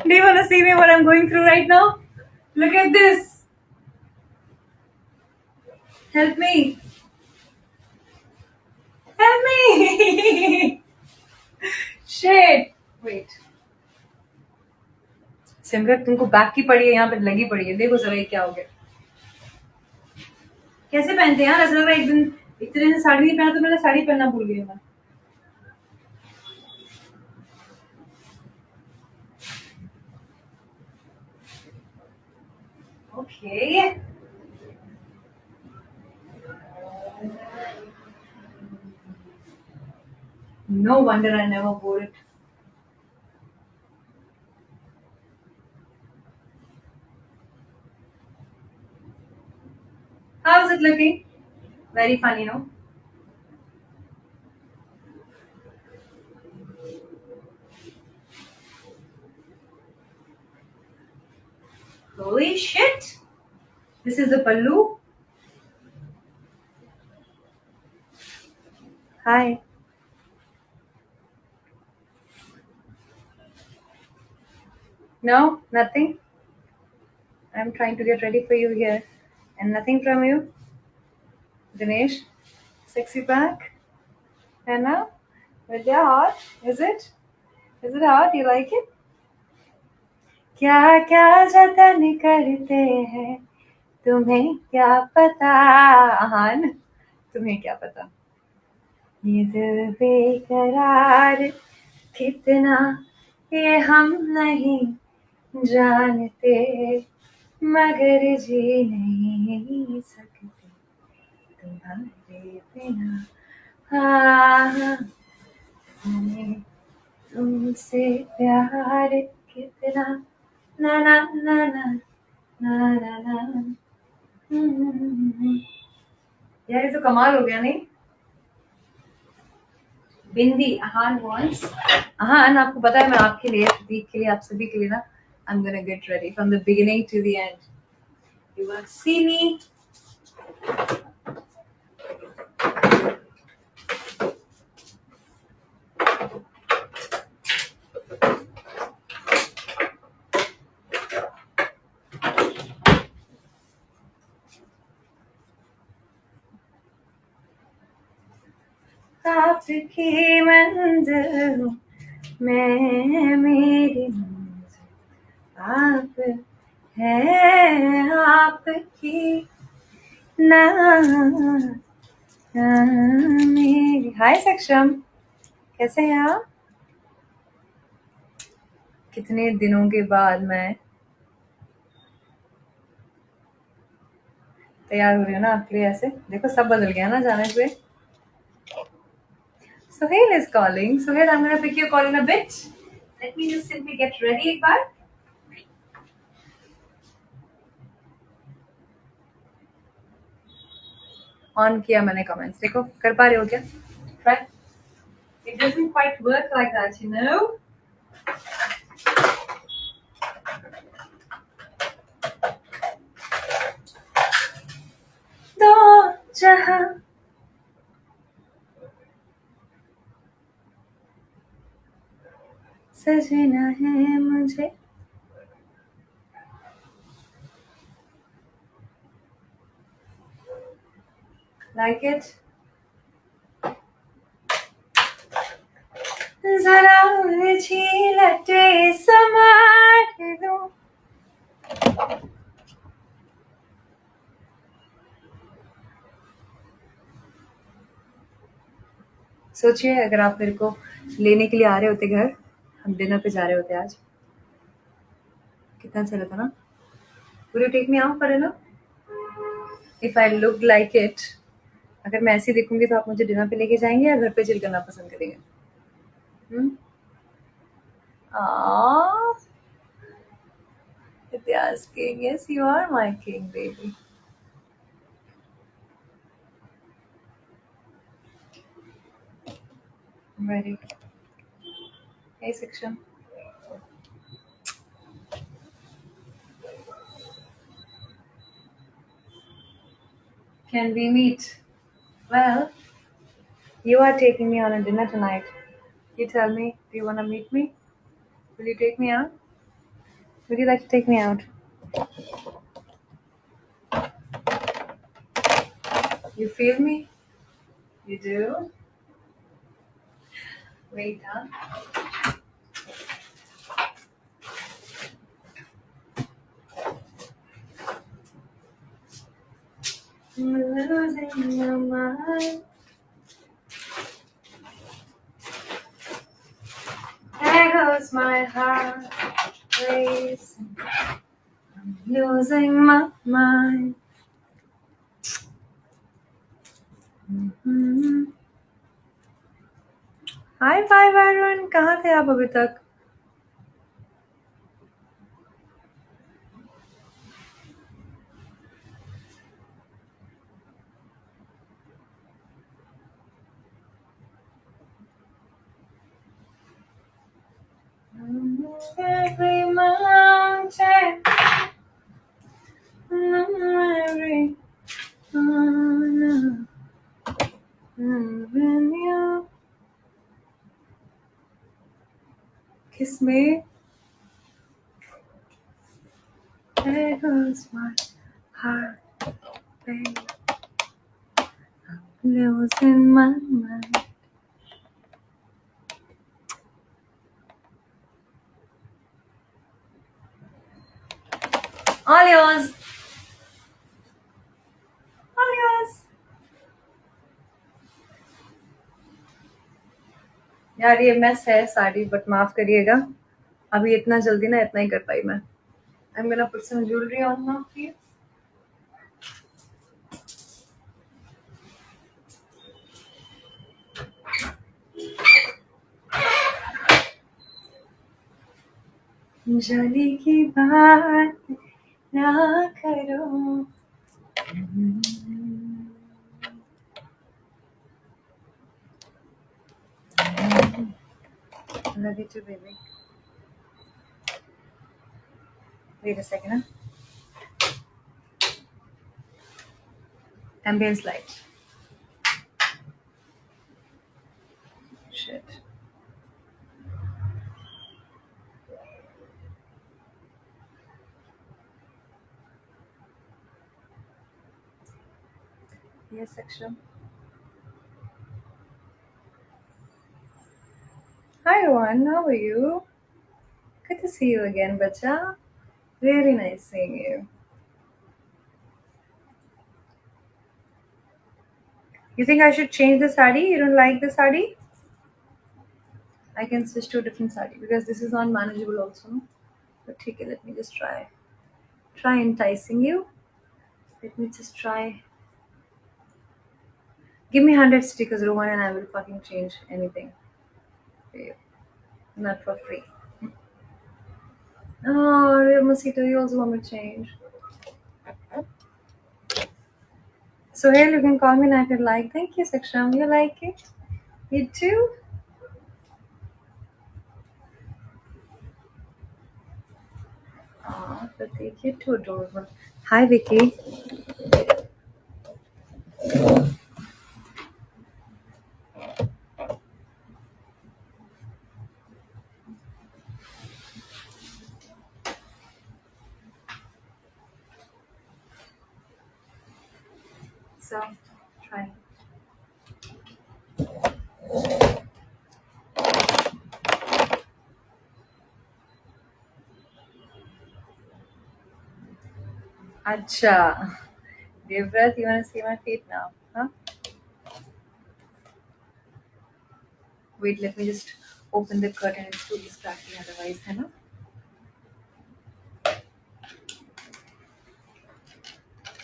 Do you want to see me what I'm going through right now? Look at this. Help me. Help me. Shit. Wait. Simrat तुमको back की पड़ी है, यहाँ पे लगी पड़ी है, देखो जरा ये क्या हो गया। कैसे पहनते हैं यार, ऐसा लग रहा है एक दिन इतने दिन से साड़ी नहीं पहना, तो मैंने साड़ी पहनना भूल गई मैं। Okay. No wonder I never wore it. How's it looking? Very funny, no? Holy shit! This is the pallu. Hi. No, nothing. I'm trying to get ready for you here. And nothing from you? Dinesh? Sexy back? Anna? Vidya, hot? Is it? Is it hot? You like it? क्या क्या जतन करते हैं तुम्हें क्या पता, आहान तुम्हें क्या पता, ये दिल बेकरार कितना ये हम नहीं जानते, मगर जी नहीं सकते तुम्हारे बिना, हाँ हमें तुमसे प्यार कितना, ना ना ना ना ना ना ना। यार ये तो कमाल हो गया नहीं। बिंदी अहान वॉन्ट्स, अहान आपको पता है मैं आपके लिए, प्रतीक के लिए, आप सभी के लिए ना, I'm gonna get ready from the beginning to the end. You will see me. आपकी मंजिल हूँ मैं, मेरी मंजिल आप है, आपकी ना मेरी। हाय सक्षम, कैसे हैं आप? कितने दिनों के बाद मैं तैयार हो रही हूँ ना आपके लिए, ऐसे देखो सब बदल गया ना जाने से। Sohail is calling. Sohail, I'm gonna pick your call in a bit. Let me just simply get ready एक बार। ऑन किया मैंने कमेंट्स, देखो कर पा रहे हो क्या? Try. It doesn't quite work like that, you know. दो जहां सजना है मुझे, like it. जरा उलझी लटे समार दो, सोचिए अगर आप मेरे को लेने के लिए आ रहे होते घर, हम डिनर पे जा रहे होते आज, कितना अच्छा रहता ना। Would you take me out for dinner? If I look like it, अगर मैं ऐसी दिखूंगी तो आप मुझे डिनर पे लेके जाएंगे या घर पे चिल करना पसंद करेंगे? Aww. Vidya's king. Yes, you are my king, baby. I'm ready. Hey, Siksham. Can we meet? Well, you are taking me on a dinner tonight. You tell me, do you want to meet me? Will you take me out? Would you like to take me out? You feel me? You do? Wait, huh? I'm losing my mind. There goes my heart racing. I'm losing my mind. Hi five everyone, कहाँ थे आप अभी तक? Every mountain, every corner, and when you kiss me, there goes my heart, babe. I'm losing my mind. All yours. All yours. यार ये mess है sari, but माफ करिएगा, अभी इतना जल्दी ना इतना ही कर पाई मैं. I'm gonna put some jewelry on now, please. जाने की बात ना करो. Love you too, baby. Wait a second, huh? Ambience light. Shit. Yes, section. Hi, Rohan. How are you? Good to see you again, bacha. Very nice seeing you. You think I should change the sari? You don't like the sari? I can switch to a different sari because this is not manageable also. But okay, let me just try enticing you. Let me just try. Give me 100 stickers, Rohan, and I will fucking change anything for you. Not for free. Oh, real Masito, you also want to change. So here you can call me and I can like. Thank you, Saksham. You like it? You too? Aw, Pratik, you're too adorable. Hi, Vicky. So, try. Acha. Devrat, you want to see my feet now? Huh? Wait, let me just open the curtain. It's too distracting otherwise, है ना?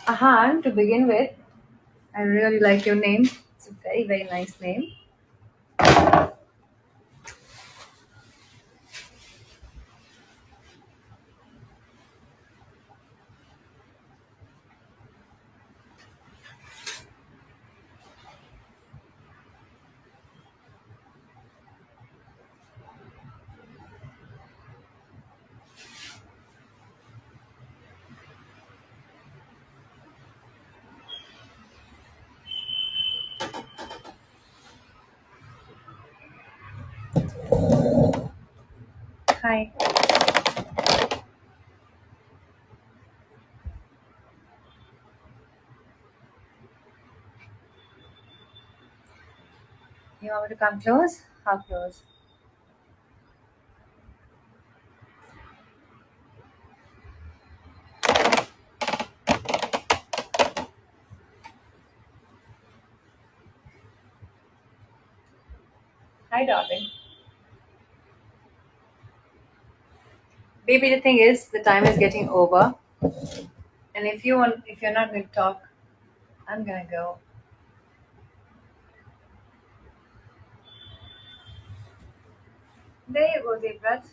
Ahan, to begin with, I really like your name. It's a very, very nice name. Hi. You want me to come close? How close? Hi, darling. Baby, the thing is, the time is getting over, and if you're not going to talk, I'm gonna go. There you go, deep breath,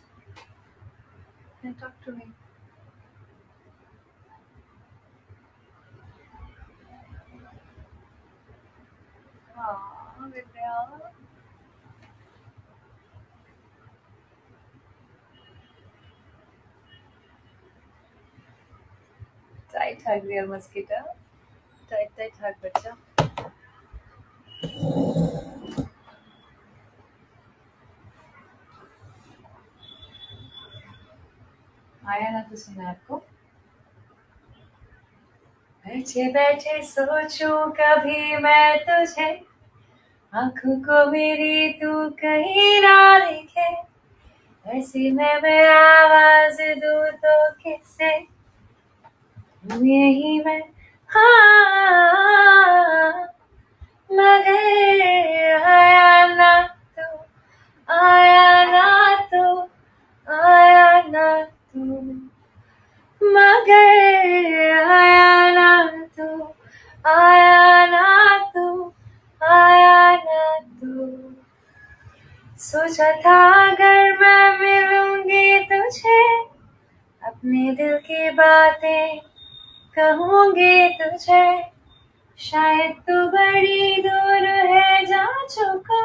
and talk to me. Aww, Vidya. Tight hug, real mosquito. Tight, tight hug, बच्चा. आया ना तो सुना आपको. बैठे बैठे सोचूं कभी मैं तुझे, आंखों को मेरी तू कहीं ना देखे, ऐसी मैं आवाज दूं तो किससे, तू यही मैं. हाँ, मगर आया ना तू, आया ना तू, आया ना तू, मगर आया ना तू, आया ना तू, आया ना तू. सोचा था अगर मैं मिलूंगी तुझे, अपने दिल की बातें कहूंगी तुझे, शायद तू बड़ी दूर है जा चुका,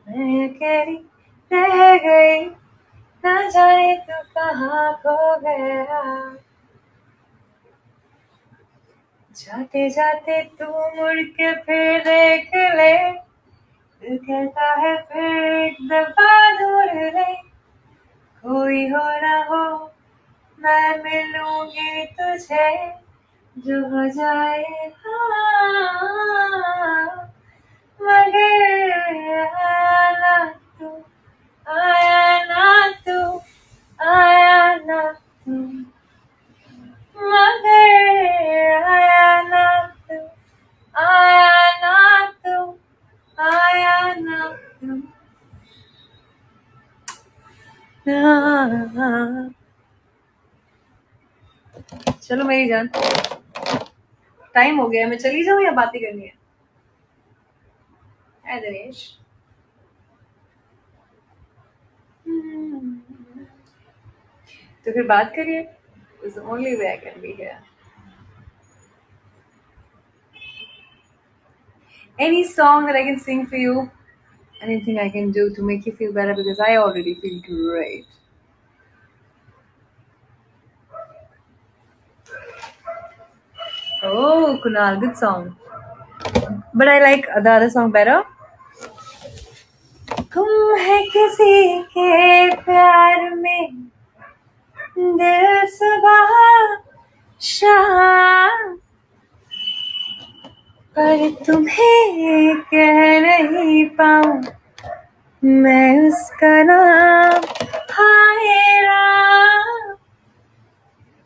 मैं अकेली रह गई, ना जाने तू कहाँ खो गया. जाते जाते तू मुड़ के फिर देख ले, दिल कहता है फिर एक दफा दूर ले, कोई हो ना हो मैं मिलूंगी तुझे, जो हो जाए. हाँ, मगर आया ना तू, आया ना तू, आया ना तू, मगर आया ना तू, आया ना तू, आया ना तू. चलो मेरी जान, टाइम हो गया, मैं चली जाऊँ या बातें करनी है. है दिनेश. तो फिर बात करिए. It's the only way I can be here. Any song that I can sing for you, anything I can do to make you feel better, because I already feel great. Oh, Kunal, good song. But I like the other song better. तुम है किसी के प्यार में, दिल सुबह शाम, पर तुम्हें कह नहीं पाऊं मैं उसका नाम. हाय राम,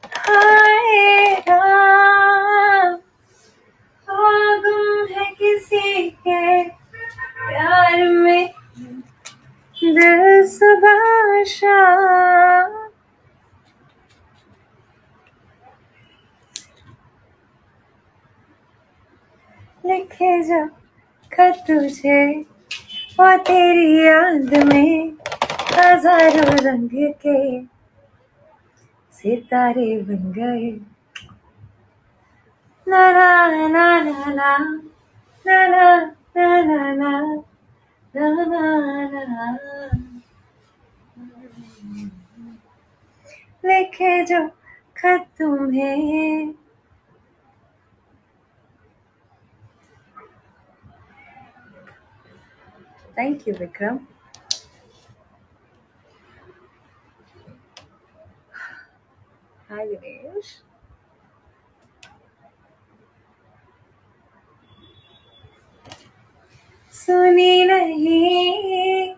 हाय राम, हो गुम है किसी के प्यार में, दिल सुबह शाम. लिखे जो खत तुझे, वो तेरी याद में हजारों रंग के सितारे बन गए. ना ना ना ना ना ना ना ना ना ना ना ना. लिखे जो खत तुम्हें. Thank you, Vikram. Hi, Dinesh. सुनी नहीं,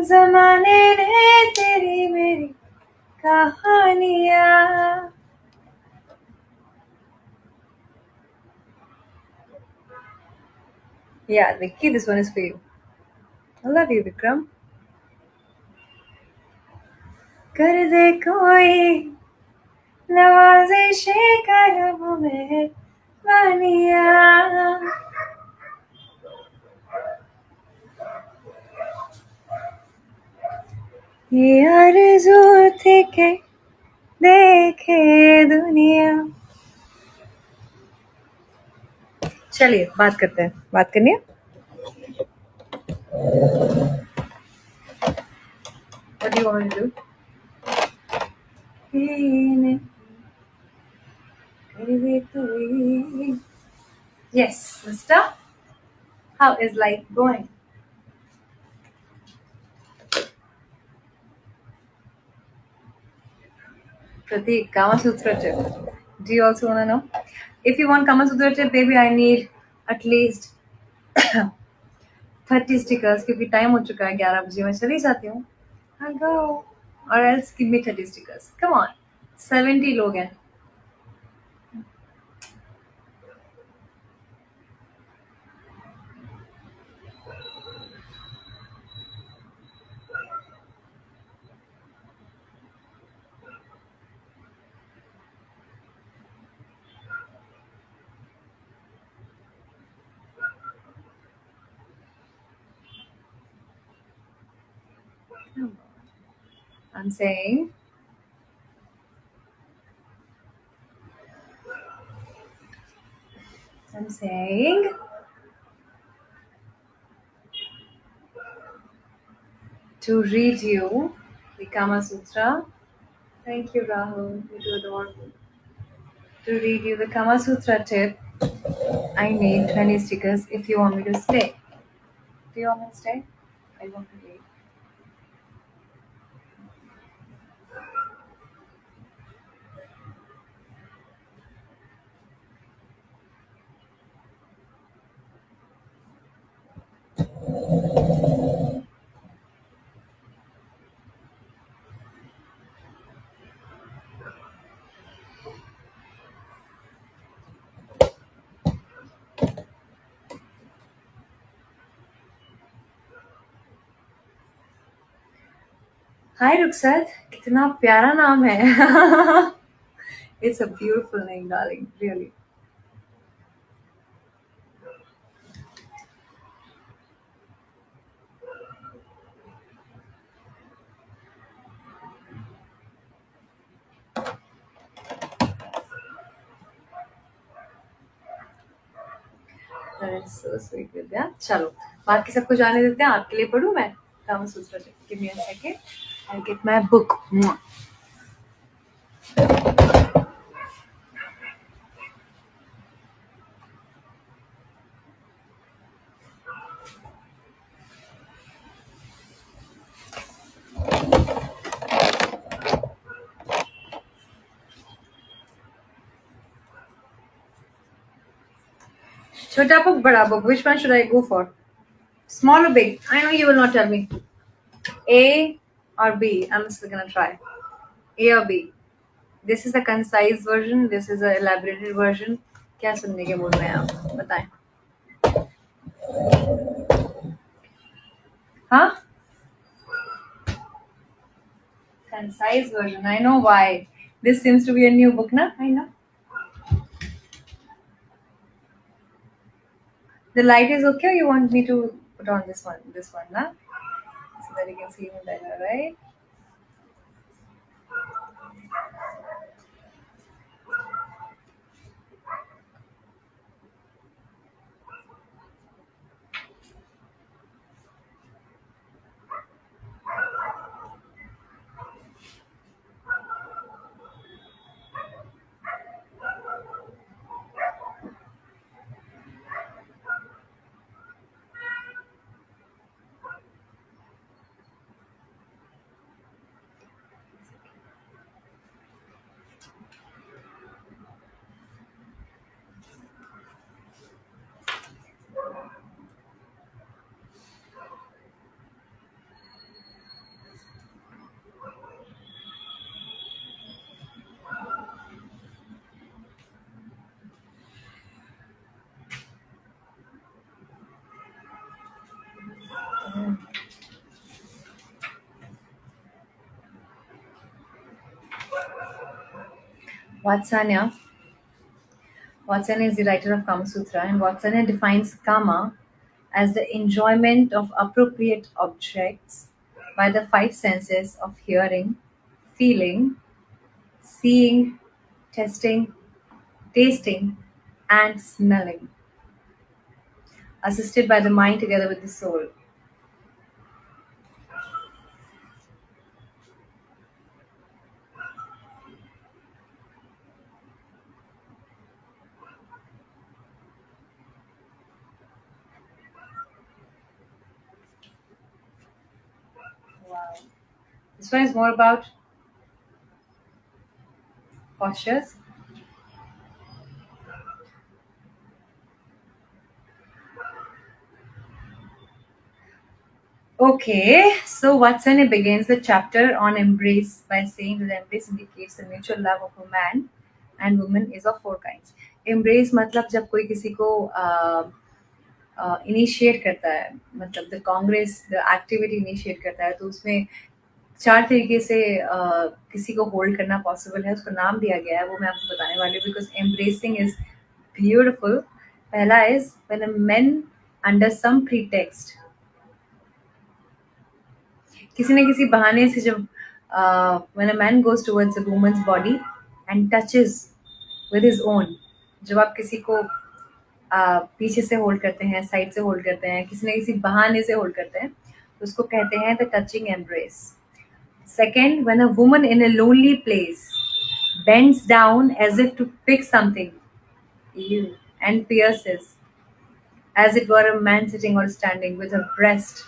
जमाने ने तेरी मेरी कहानियां. Yeah, Vicky, this one is for you. I love you, Vikram. कर दे कोई नवाज़िश करम में बानिया. ये आरज़ू थी के देखे दुनिया. चलिए बात करते हैं. बात करनी है. What do you want to do? कर दे कोई. Yes, mister. How is life going? Pratik, Kama Sutra tip. Do you also want to know? If you want Kama Sutra tip, baby, I need at least 30 stickers क्योंकि time हो चुका है. 11 बजे मैं चली जाती हूँ. I'll go. Or else give me 30 stickers. Come on. 70 लोग हैं. I'm saying to read you the Kama Sutra. Thank you, Rahul. You do adorable. To read you the Kama Sutra tip, I need 20 stickers if you want me to stay. Do you want me to stay? I want to leave. Hi, Ruxat. कितना प्यारा नाम है. It's a beautiful name, darling. Really. That is so sweet, Vidya. चलो बाकी सबको जाने देते हैं. आपके लिए पढ़ूं मैं Kama Sutra tip. Give me a second. I'll get my book. Chota book, bada book. Which one should I go for? Small or big? I know you will not tell me. A or B? I'm still gonna try. A or B? This is a concise version. This is a elaborated version. क्या सुनने के mood में हैं आप? बताएं. हाँ? Concise version. I know why. This seems to be a new book, na? I know. The light is okay, or you want me to put on this one? This one, na? So that you can see me better, right? Vatsanya. Vatsanya is the writer of Kama Sutra, and Vatsanya defines kama as the enjoyment of appropriate objects by the five senses of hearing, feeling, seeing, testing, tasting, and smelling, assisted by the mind together with the soul. Wow. This one is more about postures. Okay, so Vatsanya begins the chapter on embrace by saying that embrace indicates the mutual love of a man and woman is of four kinds. Embrace मतलब जब कोई किसी को initiate करता है, मतलब the Congress the activity initiate करता है, तो उसमें चार तरीके से किसी को होल्ड करना पॉसिबल है, उसको नाम दिया गया है, वो मैं आपको बताने वाली हूँ बिकॉज एम्ब्रेसिंग इज ब्यूटिफुल. पहला is when a man under some pretext, किसी न किसी बहाने से जब when a man goes towards a woman's body and touches with his own, जब आप किसी को पीछे से होल्ड करते हैं, साइड से होल्ड करते हैं, किसी न किसी बहाने से होल्ड करते हैं, तो उसको कहते हैं the touching embrace. Second, when a woman in a lonely place bends down as if to pick something, ew, and pierces, as it were a man sitting or standing with her breast,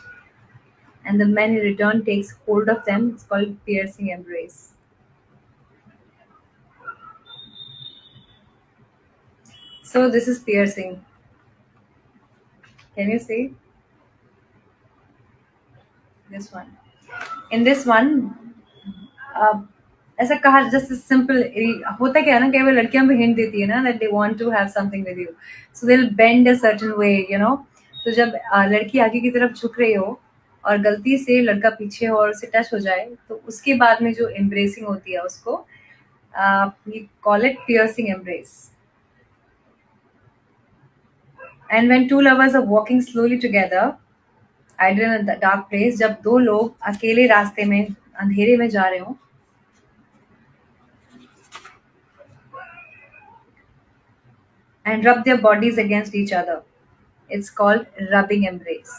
and the man in return takes hold of them, it's called piercing embrace. So this is piercing. Can you see this one? In this one, uh, ऐसा कहा just simple होता क्या है ना, कई बार लड़कियां भी hint देती है ना that they want to have something with you, so they will bend a certain way, you know. तो जब लड़की आगे की तरफ झुक रही हो और गलती से लड़का पीछे हो और उसे टच हो जाए, तो उसके बाद में जो एम्ब्रेसिंग होती है उसको we call it piercing embrace. And when two lovers are walking slowly together either in a dark place, जब दो लोग अकेले रास्ते में अंधेरे में जा रहे हो and rub their bodies against each other. It's called rubbing embrace.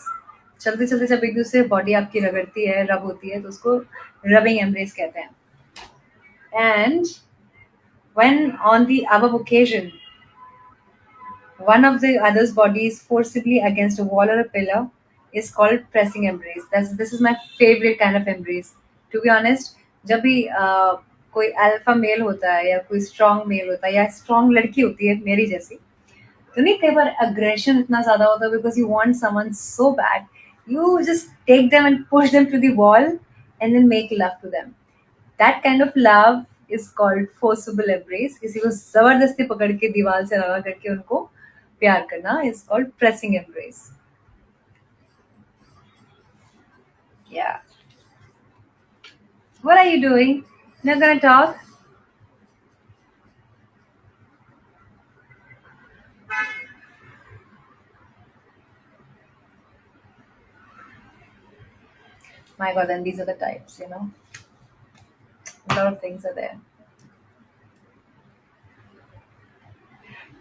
चलते चलते जब एक दूसरे बॉडी आपकी रगड़ती है, रब होती है, तो उसको रबिंग एम्ब्रेस कहते हैं. And when on the above occasion one of the other's body is forcibly against a wall or a pillar is called pressing embrace. This is my favorite kind of embrace. To be honest, जब भी कोई alpha male होता है या कोई strong mail होता है या स्ट्रांग लड़की होती है मेरी जैसी, तो नहीं कई बार अग्रेशन इतना ज्यादा होता है because you want someone so bad, you just take them and push them to the wall and then make love to them. That kind of love is called forcible embrace. किसी को जबरदस्ती पकड़ के दीवार से लगा करके उनको प्यार करना is called pressing embrace. Yeah, what are you doing? Not gonna talk? My god, then these are the types, you know. A lot of things are there.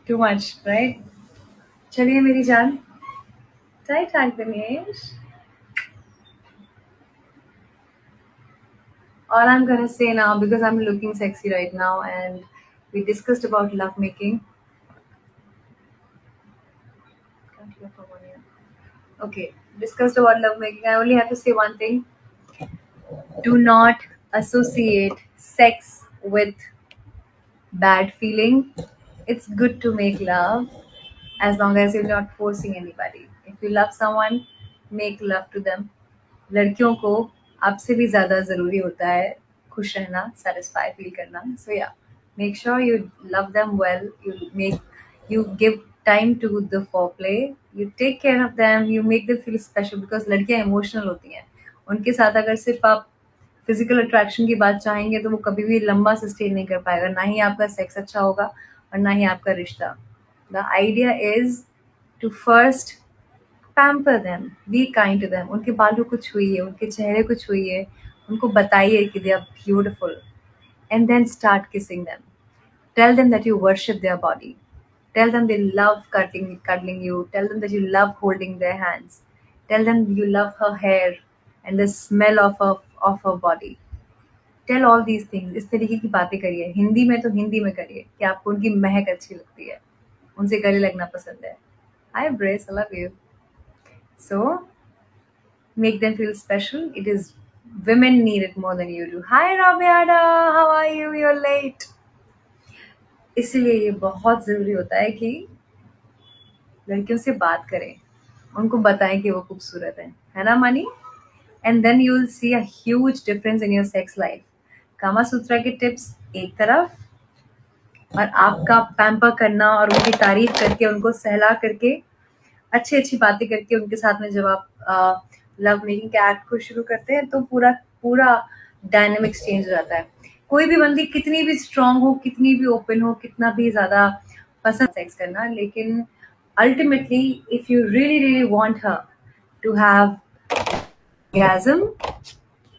Too much, right? चलिए मेरी जान. Right, Dinesh. All I'm gonna say now, because I'm looking sexy right now, and we discussed about lovemaking. Can't hear for 1 year. Okay, discussed about lovemaking. I only have to say one thing: do not associate sex with bad feeling. It's good to make love as long as you're not forcing anybody. If you love someone, make love to them. लड़कियों को आपसे भी ज़्यादा ज़रूरी होता है खुश रहना, satisfy फील करना. So yeah, make sure you love them well. You give time to the foreplay. You take care of them, you make them feel special because लड़कियां इमोशनल होती हैं. उनके साथ अगर सिर्फ आप फिजिकल अट्रैक्शन की बात चाहेंगे तो वो कभी भी लंबा सस्टेन नहीं कर पाएगा. ना ही आपका सेक्स अच्छा होगा और ना ही आपका रिश्ता. The idea is to first pamper them, be kind to them. उनके बालों को छुइए, उनके चेहरे को छुइए, उनको बताइए कि they are beautiful, and then start kissing them. Tell them that you worship their body. Tell them they love cuddling you. Tell them that you love holding their hands. Tell them you love her hair and the smell of her body. Tell all these things. इस तरीके की बातें करिए. हिंदी में तो हिंदी में करिए कि आपको उनकी महक अच्छी लगती है, उनसे गले लगना पसंद है. Hi Brace, I love you. So make them feel special. It is women need it more than you do. Hi Rabiada, how are you? You're late. इसीलिए ये बहुत ज़रूरी होता है कि लड़कियों से बात करें, उनको बताएं कि वो खूबसूरत है ना Mani? And then you will see a huge difference in your sex life. Kama Sutra के टिप्स एक तरफ, और आपका पैम्पर करना और उनकी तारीफ करके, उनको सहला करके, अच्छी अच्छी बातें करके उनके साथ में जब आप लव मेकिंग के एक्ट को शुरू करते हैं तो पूरा पूरा डायनेमिक्स चेंज हो जाता है. कोई भी बंदी कितनी भी स्ट्रांग हो, कितनी भी ओपन हो, कितना भी ज्यादा पसंद सेक्स करना, लेकिन ultimately if you really really want her to have orgasm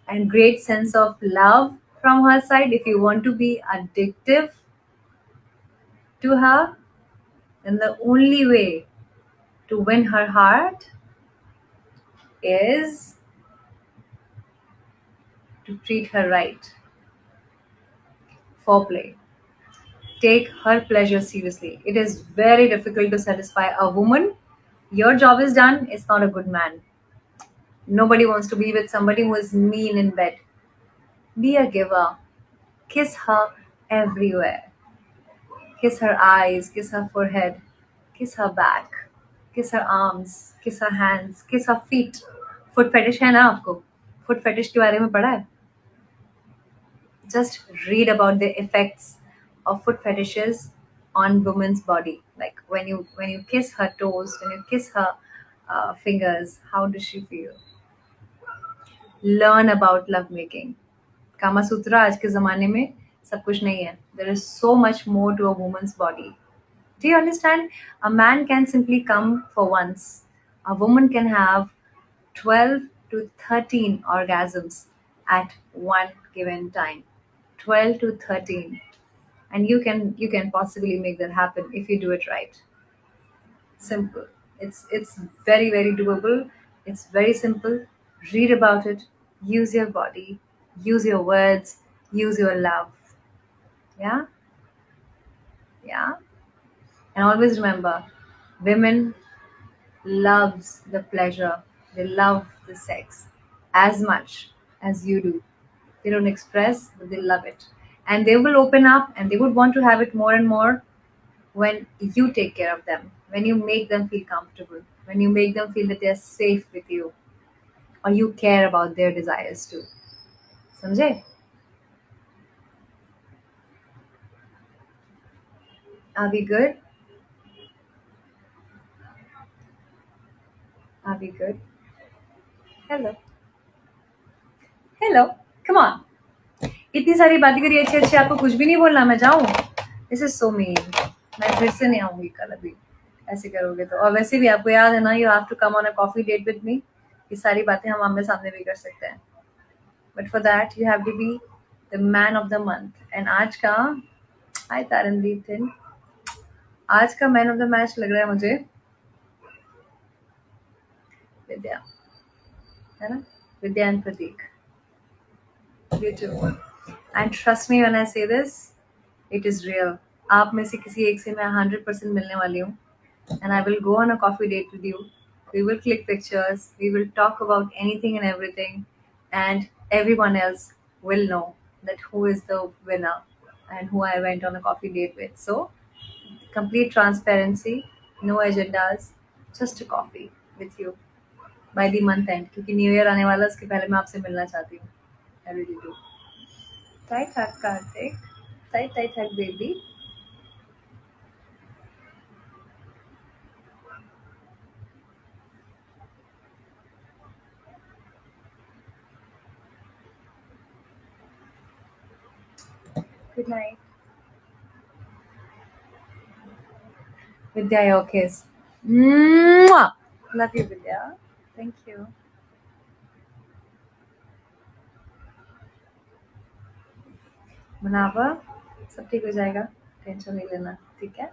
and great sense of love from her side, if you want to be addictive to her, then the only way to win her heart is to treat her right. Foreplay. Take her pleasure seriously. It is very difficult to satisfy a woman. Your job is done. It's not a good man. Nobody wants to be with somebody who is mean in bed. Be a giver. Kiss her everywhere. Kiss her eyes, kiss her forehead, kiss her back, kiss her arms, kiss her hands, kiss her feet. Foot fetish है ना आपको? Foot fetish के बारे में पढ़ा है? Just read about the effects of foot fetishes on women's body. Like when you kiss her toes, when you kiss her fingers, how does she feel? Learn about love making. Kama Sutra आज के ज़माने में सब कुछ नहीं है. There is so much more to a woman's body. Do you understand? A man can simply come for once. A woman can have 12 to 13 orgasms at one given time. 12 to 13. And you can possibly make that happen if you do it right. Simple. It's very very doable. It's very simple. Read about it. Use your body. Use your words. Use your love. Yeah? Yeah. And always remember, women loves the pleasure. They love the sex as much as you do. They don't express, but they love it. And they will open up and they would want to have it more and more when you take care of them, when you make them feel comfortable, when you make them feel that they're safe with you, or you care about their desires too. Samjhe? Are we good? Are we good? Hello. Hello. Come on. इतनी सारी बातें करी अच्छी अच्छी, आपको कुछ भी नहीं बोलना? मैं जाऊं? This is so mean. मैं फिर से नहीं आऊंगी कल अभी ऐसे करोगे तो. और वैसे भी आपको याद है ना, you have to come on a coffee date with me. ये सारी बातें हम आमने सामने भी कर सकते हैं, but for that you have to be the man of the month. And आज का, हाय तारनदीप थिन, आज का मैन ऑफ द मैच लग रहा है मुझे विद्या, है ना? Vidya and Prateek. Beautiful. And trust me when I say this, it is real. आप में से किसी एक से मैं 100% मिलने वाली हूँ. And I will go on a coffee date with you. We will click pictures. We will talk about anything and everything. And everyone else will know that who is the winner and who I went on a coffee date with. So, complete transparency, no agendas, just a coffee with you by the month end. क्योंकि new year आने वाला है, उसके पहले मैं आपसे मिलना चाहती हूँ. I really do. Tight hug, Karthik. Tight hug, baby. Good night. Vidya, your kiss. Mwah! Love you, Vidya. Thank you. मुनाफा सब ठीक हो जाएगा टेंशन नहीं लेना ठीक है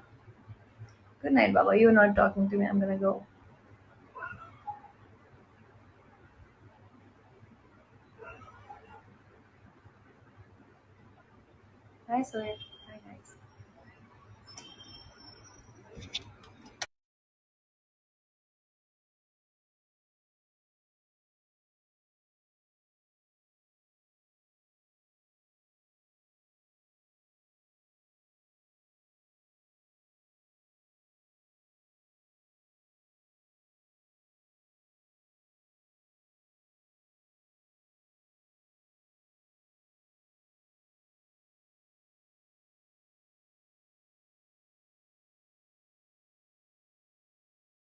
गुड नाइट बाबा you are not talking to me I am gonna go hi Sohail